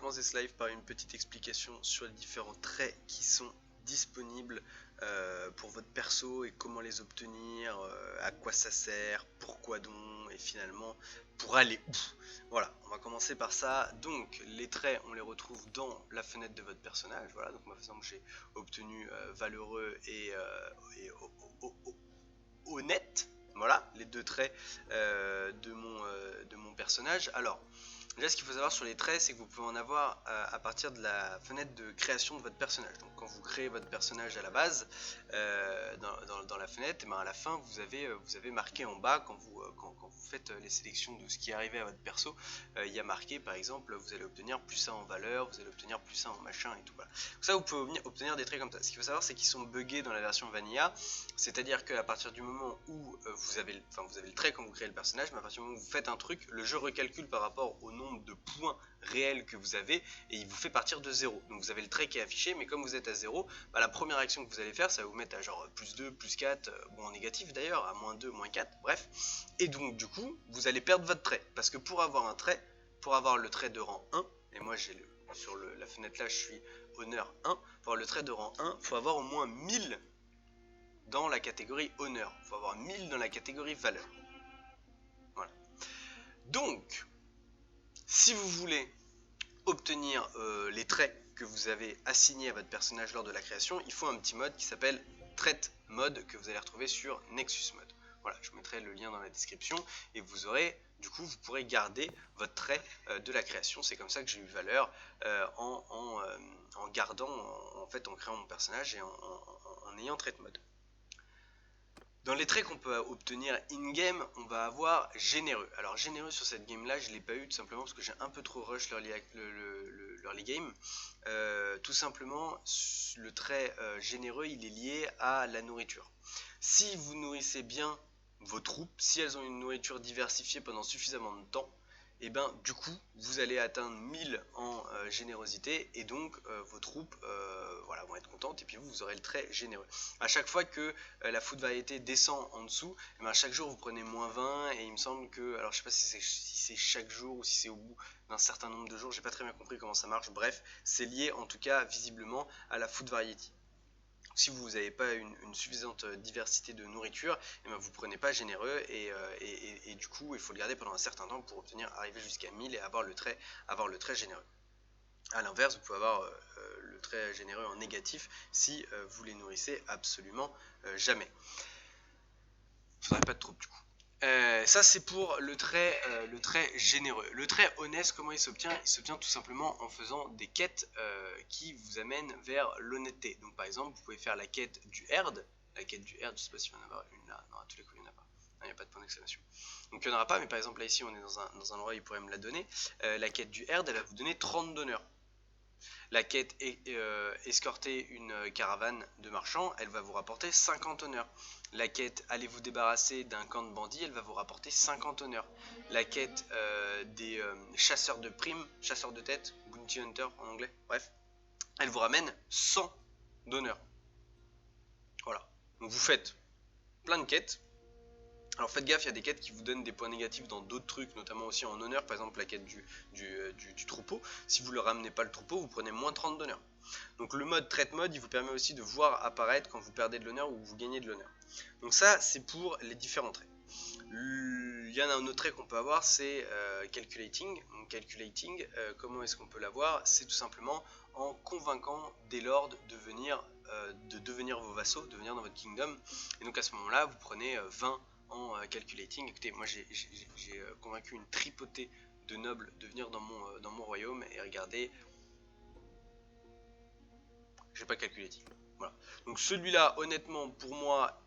commencer ce live par une petite explication sur les différents traits qui sont disponibles pour votre perso et comment les obtenir, à quoi ça sert, pourquoi donc, et finalement pour aller où. Voilà, on va commencer par ça. Donc les traits, on les retrouve dans la fenêtre de votre personnage. Voilà, donc moi par exemple j'ai obtenu valeureux et honnête. Voilà, les deux traits de mon personnage. Alors, déjà, ce qu'il faut savoir sur les traits, c'est que vous pouvez en avoir à partir de la fenêtre de création de votre personnage. Donc, quand vous créez votre personnage à la base, dans la fenêtre, et bien à la fin, vous avez marqué en bas, quand vous faites les sélections de ce qui est arrivé à votre perso, il y a marqué, par exemple, vous allez obtenir plus 1 en valeur, vous allez obtenir plus 1 en machin et tout. Voilà. Donc ça, vous pouvez obtenir des traits comme ça. Ce qu'il faut savoir, c'est qu'ils sont buggés dans la version Vanilla, c'est-à-dire qu'à partir du moment où vous avez le trait quand vous créez le personnage, mais à partir du moment où vous faites un truc, le jeu recalcule par rapport au nombre de points réels que vous avez et il vous fait partir de 0. Donc vous avez le trait qui est affiché, mais comme vous êtes à 0, bah, la première action que vous allez faire, ça va vous mettre à genre plus 2, plus 4, bon en négatif d'ailleurs, à moins 2, moins 4, bref. Et donc du coup, vous allez perdre votre trait, parce que pour avoir un trait, pour avoir le trait de rang 1, et moi j'ai sur la fenêtre là, je suis honneur 1, pour avoir le trait de rang 1, il faut avoir au moins 1000 dans la catégorie honneur, il faut avoir 1000 dans la catégorie valeur. Voilà. Donc, si vous voulez obtenir les traits que vous avez assignés à votre personnage lors de la création, il faut un petit mode qui s'appelle Trait Mode que vous allez retrouver sur Nexus Mode. Voilà, je vous mettrai le lien dans la description et vous aurez, du coup, vous pourrez garder votre trait de la création. C'est comme ça que j'ai eu valeur en gardant, en fait, en créant mon personnage et en ayant Trait Mode. Dans les traits qu'on peut obtenir in-game, on va avoir généreux. Alors généreux sur cette game là, je ne l'ai pas eu tout simplement parce que j'ai un peu trop rush l'early game. Tout simplement, le trait généreux, il est lié à la nourriture. Si vous nourrissez bien vos troupes, si elles ont une nourriture diversifiée pendant suffisamment de temps, et ben du coup vous allez atteindre 1000 en générosité et donc vos troupes voilà, vont être contentes et puis vous aurez le trait généreux. À chaque fois que la food variété descend en dessous, et ben chaque jour vous prenez moins 20 et il me semble que, alors je sais pas si c'est chaque jour ou si c'est au bout d'un certain nombre de jours, j'ai pas très bien compris comment ça marche, bref c'est lié en tout cas visiblement à la food variety. Si vous n'avez pas une suffisante diversité de nourriture, et bien vous ne prenez pas généreux et du coup il faut le garder pendant un certain temps pour arriver jusqu'à 1000 et avoir le trait généreux. A l'inverse, vous pouvez avoir le trait généreux en négatif si vous les nourrissez absolument jamais. Il ne faudrait pas de troupe du coup. Ça c'est pour le trait généreux. Le trait honnête, comment il s'obtient? Il s'obtient tout simplement en faisant des quêtes qui vous amènent vers l'honnêteté. Donc par exemple, vous pouvez faire la quête du herd. La quête du herd, je ne sais pas s'il y en a une là. Non, à tous les coups il n'y en a pas. Il n'y a pas de point d'exclamation. Donc il n'y en aura pas, mais par exemple là ici on est dans un endroit où il pourrait me la donner. La quête du herd, elle va vous donner 30 d'honneur. La quête escorter une caravane de marchands, elle va vous rapporter 50 honneurs. La quête allez vous débarrasser d'un camp de bandits, elle va vous rapporter 50 honneurs. La quête des chasseurs de primes, chasseurs de tête, bounty hunter en anglais, bref, elle vous ramène 100 d'honneur. Voilà, donc vous faites plein de quêtes. Alors faites gaffe, il y a des quêtes qui vous donnent des points négatifs dans d'autres trucs, notamment aussi en honneur, par exemple la quête du troupeau. Si vous ne ramenez pas le troupeau, vous prenez moins 30 d'honneur. Donc le mode Trait Mode, il vous permet aussi de voir apparaître quand vous perdez de l'honneur ou vous gagnez de l'honneur. Donc ça, c'est pour les différents traits. Il y en a un autre trait qu'on peut avoir, c'est Calculating. Donc Calculating, comment est-ce qu'on peut l'avoir? C'est tout simplement en convainquant des lords de devenir vos vassaux, de venir dans votre kingdom. Et donc à ce moment-là, vous prenez 20 en calculating. Écoutez, moi j'ai convaincu une tripotée de nobles de venir dans mon royaume et regardez, j'ai pas calculating. Voilà. Donc celui-là, honnêtement, pour moi,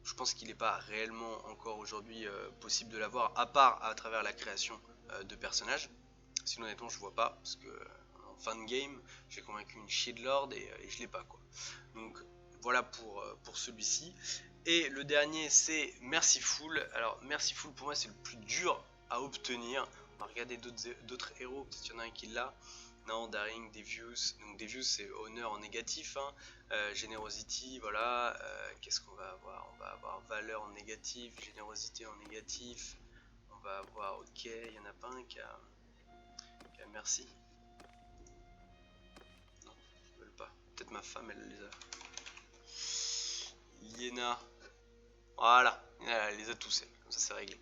je pense qu'il n'est pas réellement encore aujourd'hui possible de l'avoir, à part à travers la création de personnages. Sinon honnêtement je vois pas, parce que en fin de game, j'ai convaincu une shieldlord et je l'ai pas quoi. Donc voilà pour celui-ci. Et le dernier c'est Merciful. Alors Merciful pour moi c'est le plus dur à obtenir. On va regarder d'autres héros, peut-être qu'il y en a un qui l'a. Non, Daring, Devious. Donc Devious c'est honneur en négatif, hein. Generosity, voilà. Qu'est-ce qu'on va avoir? On va avoir valeur en négatif, générosité en négatif. On va avoir, ok, il n'y en a pas un qui a merci. ma femme, elle les a. Iena. Voilà, elle les a tous, elle. Comme ça, c'est réglé.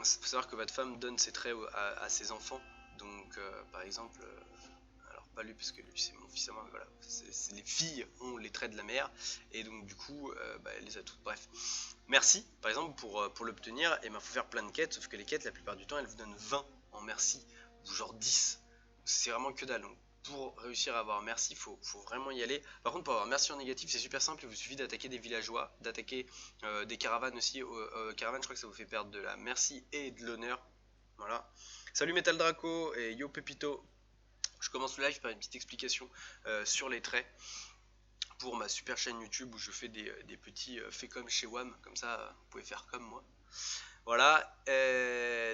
Faut savoir que votre femme donne ses traits à ses enfants. Donc, par exemple, alors pas lui, parce que lui, c'est mon fils à moi, mais voilà. Les filles ont les traits de la mère. Et donc, du coup, elle les a toutes. Bref. Merci, par exemple, pour l'obtenir, il faut faire plein de quêtes. Sauf que les quêtes, la plupart du temps, elles vous donnent 20 en merci. Ou genre 10. C'est vraiment que dalle. Donc, pour réussir à avoir merci, faut vraiment y aller. Par contre, pour avoir merci en négatif, c'est super simple. Il vous suffit d'attaquer des villageois, d'attaquer des caravanes aussi. Caravanes, je crois que ça vous fait perdre de la merci et de l'honneur. Voilà. Salut Metal Draco et Yo Pepito. Je commence le live par une petite explication sur les traits pour ma super chaîne YouTube où je fais des petits faits comme chez WAM. Comme ça, vous pouvez faire comme moi. Voilà,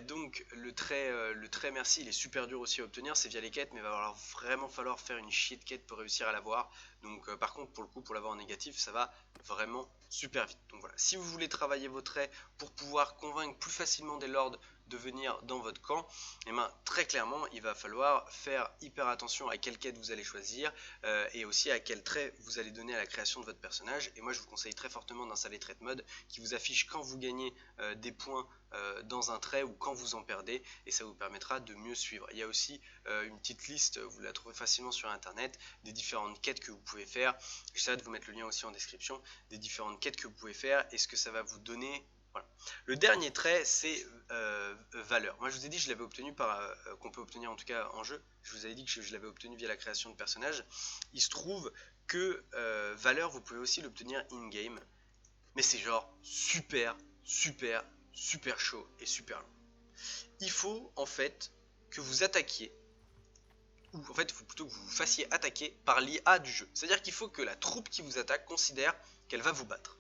donc le trait merci, il est super dur aussi à obtenir, c'est via les quêtes, mais il va vraiment falloir faire une chier de quête pour réussir à l'avoir. Donc par contre, pour le coup, pour l'avoir en négatif, ça va vraiment super vite. Donc voilà, si vous voulez travailler vos traits pour pouvoir convaincre plus facilement des lords de venir dans votre camp, et bien très clairement, il va falloir faire hyper attention à quelle quête vous allez choisir et aussi à quel trait vous allez donner à la création de votre personnage. Et moi, je vous conseille très fortement d'installer Trait Mode qui vous affiche quand vous gagnez des points dans un trait ou quand vous en perdez, et ça vous permettra de mieux suivre. Il y a aussi une petite liste, vous la trouvez facilement sur internet, des différentes quêtes que vous pouvez faire. J'essaierai de vous mettre le lien aussi en description, des différentes quêtes que vous pouvez faire et ce que ça va vous donner. Voilà. Le dernier trait, c'est valeur. Moi je vous ai dit que je l'avais obtenu qu'on peut obtenir en tout cas en jeu. Je vous avais dit que je l'avais obtenu via la création de personnages. Il se trouve que valeur, vous pouvez aussi l'obtenir in-game. Mais c'est genre super chaud et super long. Il faut en fait que vous attaquiez, ou en fait il faut plutôt que vous vous fassiez attaquer par l'IA du jeu. C'est-à-dire qu'il faut que la troupe qui vous attaque considère qu'elle va vous battre.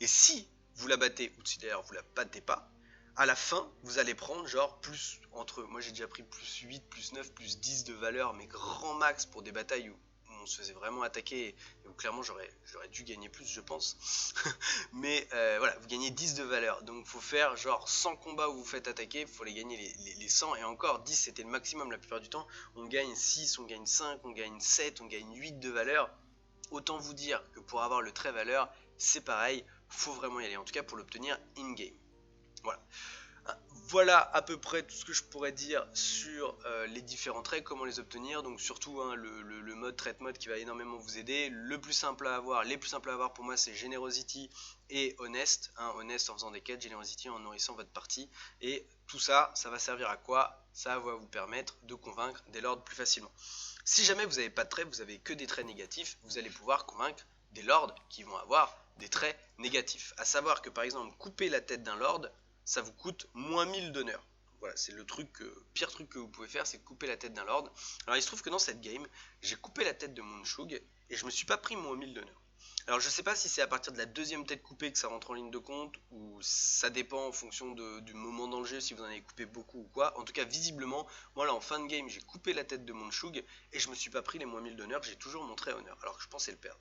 Et si vous la battez, ou si d'ailleurs vous la battez pas, à la fin vous allez prendre genre plus entre, moi j'ai déjà pris plus 8, plus 9, plus 10 de valeur, mais grand max pour des batailles où on se faisait vraiment attaquer, et où clairement j'aurais dû gagner plus je pense. Mais voilà, vous gagnez 10 de valeur, donc il faut faire genre 100 combats où vous faites attaquer, il faut les gagner les 100, et encore 10 c'était le maximum la plupart du temps. On gagne 6, on gagne 5, on gagne 7, on gagne 8 de valeur. Autant vous dire que pour avoir le trait valeur, c'est pareil, faut vraiment y aller, en tout cas pour l'obtenir in-game. Voilà. Voilà à peu près tout ce que je pourrais dire sur les différents traits, comment les obtenir. Donc surtout le mode Trait Mode qui va énormément vous aider. Les plus simples à avoir pour moi c'est Generosity et Honest. Honest en faisant des quêtes, Generosity en nourrissant votre partie. Et tout ça, ça va servir à quoi? Ça va vous permettre de convaincre des lords plus facilement. Si jamais vous n'avez pas de traits, vous avez que des traits négatifs, vous allez pouvoir convaincre des lords qui vont avoir des traits négatifs. À savoir que par exemple couper la tête d'un lord, ça vous coûte moins 1000 d'honneur. Voilà, c'est le pire truc que vous pouvez faire, c'est de couper la tête d'un lord. Alors il se trouve que dans cette game, j'ai coupé la tête de Moonshug et je me suis pas pris moins 1000 d'honneur. Alors je sais pas si c'est à partir de la deuxième tête coupée que ça rentre en ligne de compte, ou ça dépend en fonction du moment dans le jeu, si vous en avez coupé beaucoup ou quoi. En tout cas visiblement, moi là en fin de game, j'ai coupé la tête de Moonshug et je me suis pas pris les moins 1000 d'honneur, j'ai toujours mon trait honneur, alors que je pensais le perdre.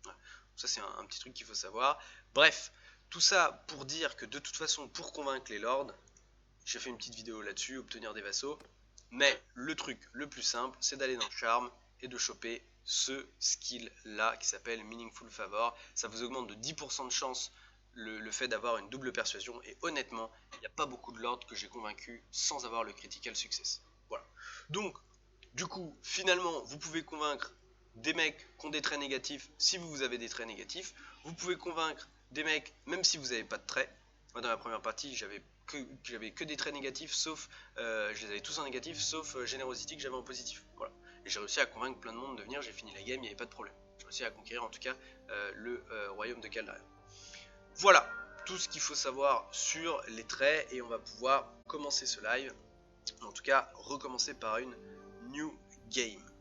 Voilà. Ça c'est un petit truc qu'il faut savoir. Bref. Tout ça pour dire que de toute façon, pour convaincre les lords, j'ai fait une petite vidéo là-dessus, obtenir des vassaux. Mais le truc le plus simple, c'est d'aller dans Charme et de choper ce skill-là qui s'appelle Meaningful Favor. Ça vous augmente de 10% de chance le fait d'avoir une double persuasion. Et honnêtement, il n'y a pas beaucoup de lords que j'ai convaincu sans avoir le critical success. Voilà. Donc, du coup, finalement, vous pouvez convaincre des mecs qui ont des traits négatifs si vous avez des traits négatifs. Vous pouvez convaincre des mecs même si vous n'avez pas de traits. Moi dans la première partie j'avais que des traits négatifs, sauf je les avais tous en négatif sauf Generosity que j'avais en positif. Voilà. Et j'ai réussi à convaincre plein de monde de venir, j'ai fini la game, il n'y avait pas de problème. J'ai réussi à conquérir en tout cas le royaume de Caldarion. Voilà tout ce qu'il faut savoir sur les traits et on va pouvoir commencer ce live. En tout cas recommencer par une new game.